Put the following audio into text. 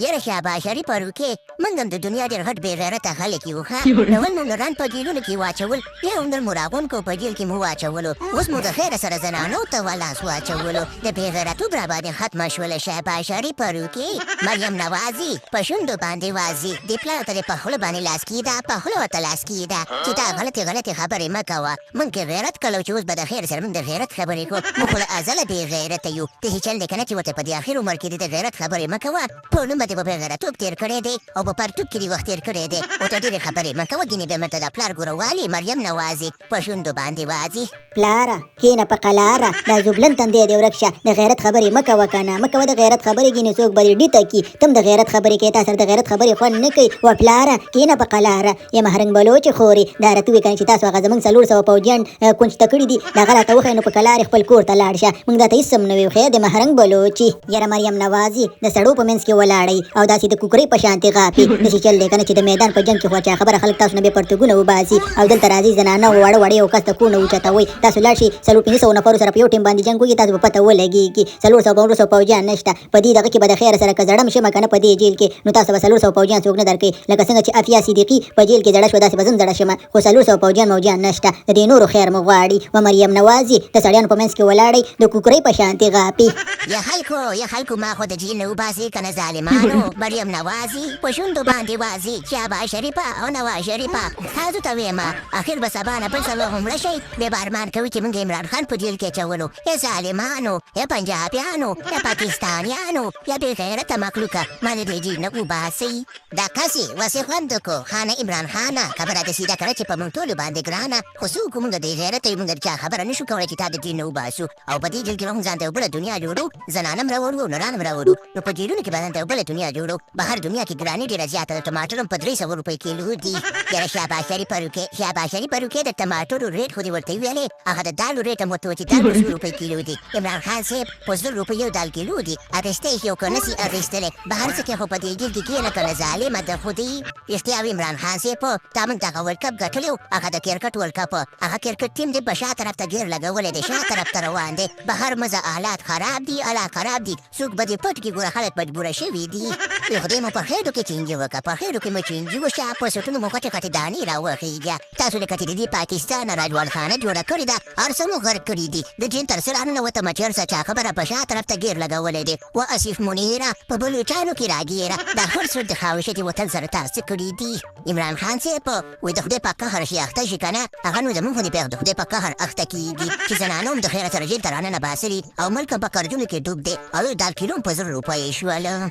یاره شاباش شریف وروکې موږ هم د دنیا ډېر غټ بې غیرته خلک یو ښه اول مو نران په جیلونو کې واچول بیا هم در مو راغونکو په جیل کې مو واچولو اوس مو د خیره سره زنانو ته ولاس واچولو د بې غیرتوب را باندې ختمه شوله شاباش شریف وروکې مریم نوازي په شونډو باندې وازي د پلار ته دې په خوله باندې لاس کېږده په خوله ورته لاس کېږده چې دا غلطې خبرې مه کوه موږ کې غیرت کلو چې اوس به د خیر سره موږ د غیرت خبرې کوو موږ خو له ازله بې غیرته یو داسې چل دی که نه چې ورته په دې اخر عمر کې دې د غیرت خبرې مه کوه ټول عمر دې په بې غیرتوب تېر کړی دی او په پرتوب کې دې وخت تېر کړی دی ورته ډېرې خبرې مه کوه ګینې بیا مرته د پلار ګوروالې مریم نوازي په شونډو باندې وازي پلاره کېنه په قلاره دا زوبلن تندی دې ورک شه د غیرت خبرې مه کوه که نه مه کوه د غیرت خبرې ګینې څوک به دې ډیته کي تم د غیرت خبرې کوې تا سره د غیرت خبرې خوند نه کوي و پلاره کېنه په قلاره یا مهرنګ بلوچ خورې دا راته ووایې که نه چې تاسو هغه زموږ 400 پوځیان کونج ته کړي دي دغه راته وښیه نو په قلارې خپل کور ته لاړ شه موږ درته هېڅ هم نه وي وښیه د مهرنګ بلوچي یاره مریم نوازي د سړو په منځ کې ولاړئ او داسې د کوکرۍ په شانتې غاپې داسې چل دی که نه چې د میدان په جنګ کې خو چا خبره خلک تاسو نه بې پرتوګونه وباسي او دلته راځي زنانه واړه یو کس ته کونه اوچتوئ تاسو لاړ شئ 400 نفرو سره په یو ټیم باندې جنګ وکړي تاسو به پته ولګېږي 400 پوځیان نشته په دې دغه کې به د خیره سره که زړم شمه که نه په دې جیل کې نو تاسو به 400 پوځیان څوک نه درکوي لکه څنګه چې افیا صدیقي په جیل کې زړه شوه داسې به زه هم زړه شمه خو 400 پوځیان موجیان نشته د دې نورو خیر مو غواړي و مریم نوازي د سړیانو په منځ کې ولاړئ د کوکرۍ په شانتې غاپې یا خلکو ما خو د جیل نه وباسي که نه ظالمانو مریم نوازي په شونډو باندې وازي شاباش شریفه او نواز شریفه تاسو ته وایم اخر به سبا نه بل څلور هم مړه شئ بیا به ارمان کوي چې موږ عمران خان په جیل کې اچولو یا ظالمانو یا پنجابیانو یا پاکستانیانو یا بې غیرته مخلوقه ما د دې جیل نه وباسئ دا کسې وسې خوند وکړو خانه عمران خانه خبره داسې ده که نه چې په موږ ټولو باندې ګرانه خو څوک موږ د غیرته یو موږ د چا خبره نه شو کولی چې تا د جیل نه وباسو او په دې جیل کې به هم ځان ته یو بله دنیا جوړو زنانه هم راوړو او نران هم راوړو نو په جیلونو کې به ځان ته یو بله دنیا جوړو بهر دنیا کې ګراني ډېره زیاته ده ټماټر هم په 300 روپۍ کیلو دي یاره شاباش شریف وروکې د ټماټرو ریټ خو دې ورته ویلې هغه د دالو ریټ هم ورته و چې دال په 100 روپۍ کیلو دي عمران خان صاحب په 100 روپۍ یو دال کیلو دي اخیستی شي او که نه سي اخیستلی بهر څه کې خو په دې جیل کې کښېنه که نه ظالمه ده خو دې رښتیا وي عمران خان صاحب تا موږ دغه ورلډ کپ ګټلی و هغه د کرکټ ورلډ کپ هغه کرکټ ټیم دې په شا طرف ته ګیر لګولی دی شا طرف ته روان دی بهر مزه حالات خراب دي حالات خراب دي څوک به دې پټ کړي ګوره خلک مجبوره شوي دي خدای مو په خېډو کې چینجي وکړه په خېډو کې مو چینجي وشه په سوټونو مو غټې دانې راوخېږه تاسو لکه چې د دې پاکستان راجوال خانه جوړه کړې ده هر څه مو غرق کړي دي د جین تر سره ننوته مچر څه چا خبره په شا طرف ته ګیر لګولی دی و اسیف منیره په بلوچانو کې راګیره دا هر څه د خواهشتي وطن سره تاسې کړي دي عمران خان صاحب وایي د خدای په قهر شي اخته شي که نه هغه نو زموږ خو د خدای په قهر اخته کېږي چې زنانو هم د خیره سره جیل ته راننه باسلي او ملک هم په قرضونو کې ډوب دی او دال کیلو هم په 100 روپۍ شوله